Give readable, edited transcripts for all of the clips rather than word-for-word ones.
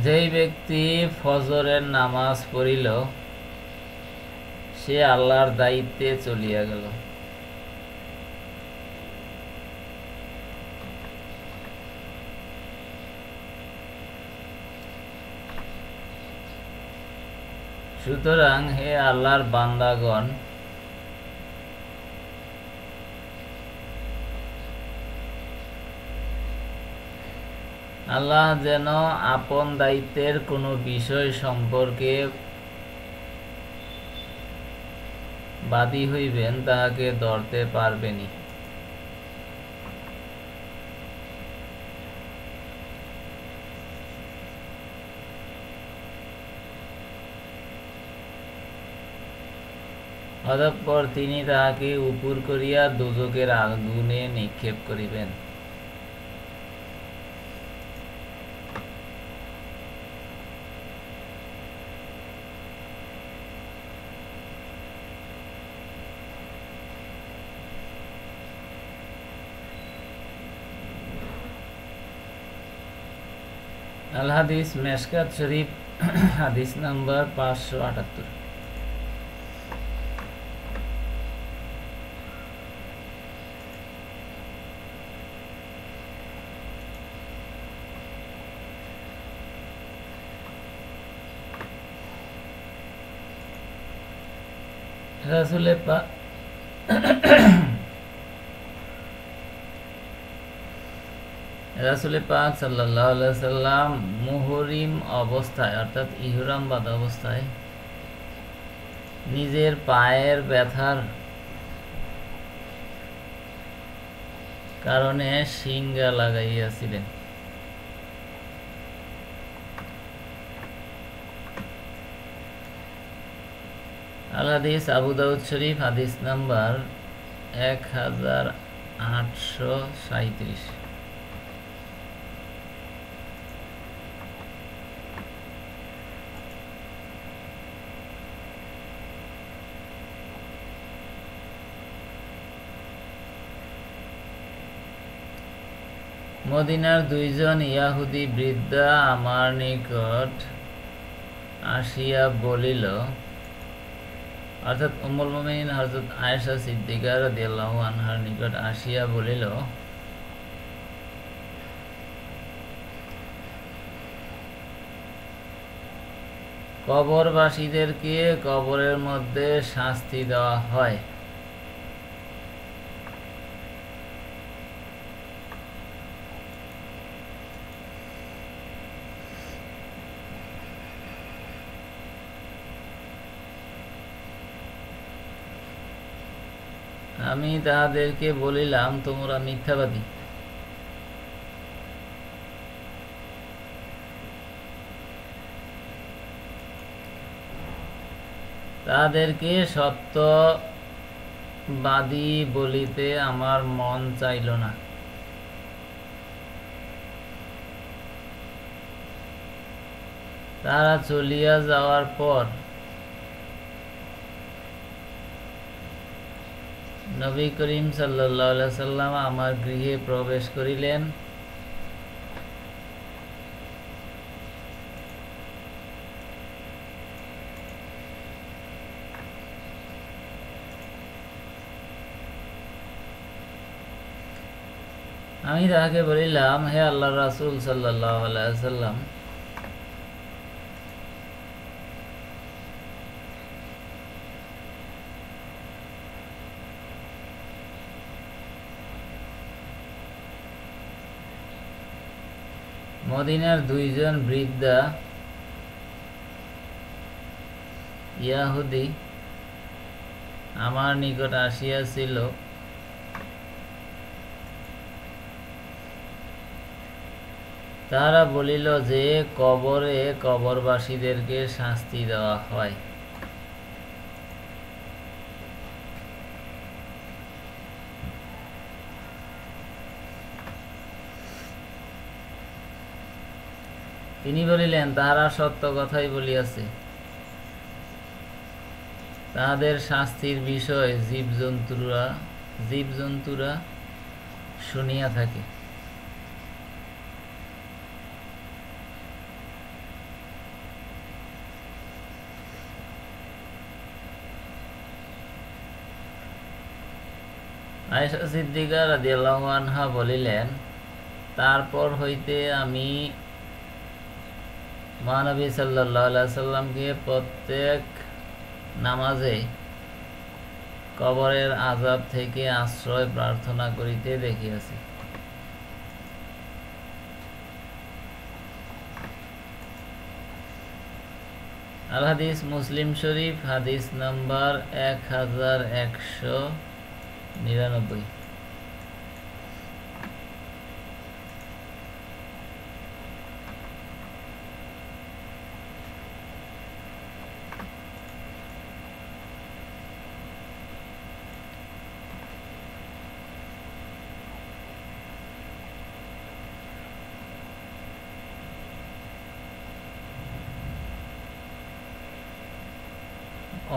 যেই ব্যক্তি ফজরের নামাজ পড়িল সে আল্লাহর দায়িত্বে চলিয়া গেল। সুতরাং হে আল্লাহর বান্দাগণ, আল্লাহ যেন আপন দায়িত্বের কোনো বিষয় সম্পর্কে বাদী হইবেন তাহাকে ধরতে পারবেনি। অতঃপর তিনি তাহাকে উপর করিয়া দোজখের আগুনে নিক্ষেপ করিবেন। আল হাদিস মেশকাত শরীফ হাদিস নাম্বার 578। রাসূলে পাক সাল্লাল্লাহু আলাইহি সাল্লাম মুহরিম অবস্থায় অর্থাৎ ইহরাম বাঁধা অবস্থায় নিজের পায়ের ব্যথার কারণে সিংহা লাগাইয়াছিলেন। আল হাদিস আবু দাউদ শরীফ হাদিস নাম্বার 1837। মদিনার দুইজন ইয়াহুদী বৃদ্ধা আমার নিকট আসিয়া বলিল, অর্থাৎ উম্মুল মুমিনিন হযরত আয়েশা সিদ্দিকা রাদিয়াল্লাহু আনহার নিকট আসিয়া বলিল, কবরবাসীদেরকে কবরের মধ্যে শাস্তি দেওয়া হয়। আমি তাহাদেরকে বলিলাম, তোমরা মিথ্যাবাদী। তাদেরকে সত্যবাদী বলিতে আমার মন চাইল না। তারা চলিয়া যাওয়ার পর নবী করিম সাল্লাল্লাহু আলাইহি সাল্লাম আমার গৃহে প্রবেশ করিলেন। আমি তাহাকে বলিলাম, হে আল্লাহর রাসূল সাল্লাল্লাহু আলাইহি সাল্লাম, মদিনার দুইজন বৃদ্ধা ইয়াহুদী আমার নিকট আসিয়াছিল। তারা বলিল যে কবরে কবরবাসীদেরকে শাস্তি দেওয়া হয়। তিনি বলিলেন, তাহারা সত্য কথাই বলিয়াছে। তাহাদের শাস্তির বিষয় জীবজন্তুরা শুনিয়া থাকে। আয়েশা সিদ্দিকা রাদিয়াল্লাহু আনহা বলিলেন, তারপর হইতে আমি মহানবী সাল্লাল্লাহু আলাইহি সাল্লামকে প্রত্যেক নামাজে কবরের আযাব থেকে আশ্রয় প্রার্থনা করিতে দেখিয়াছি। আল হাদিস মুসলিম শরীফ, হাদিস নাম্বার 1199।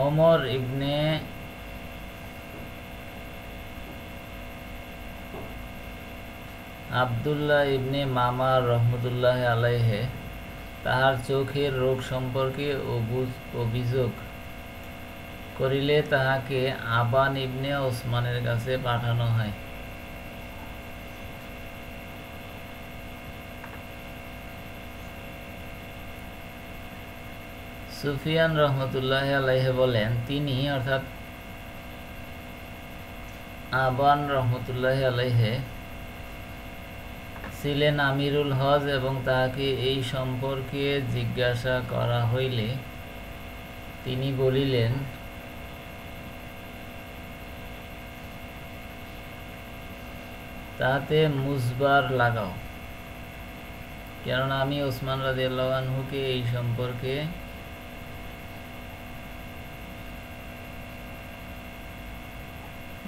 ওমর ইবনে আব্দুল্লাহ ইবনে মামার রহমতুল্লাহ আলাইহে তাহার চোখের রোগ সম্পর্কে অভিযোগ করিলে তাহাকে আবান ইবনে ওসমানের কাছে পাঠানো হয়। সুফিয়ান রহমতুল্লাহ আলাইহে বলেন, তিনি অর্থাৎ আবান রহমতুল্লাহ আলাইহে ছিলেন আমিরুল হজ এবং তাহাকে এই সম্পর্কে জিজ্ঞাসা করা হইলে তিনি বলিলেন, তাতে মুজবার লাগাও, কেননা আমি ওসমান রাদিয়াল্লাহু আনহুকে এই সম্পর্কে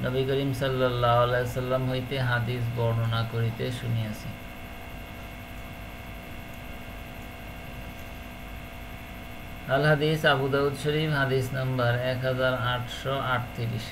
নবী করিম সাল্লাল্লাহু আলাইহি সাল্লাম হইতে হাদিস বর্ণনা করিতে শুনিয়াছি। আল হাদিস আবু দাউদ শরীফ, হাদিস নাম্বার 1838।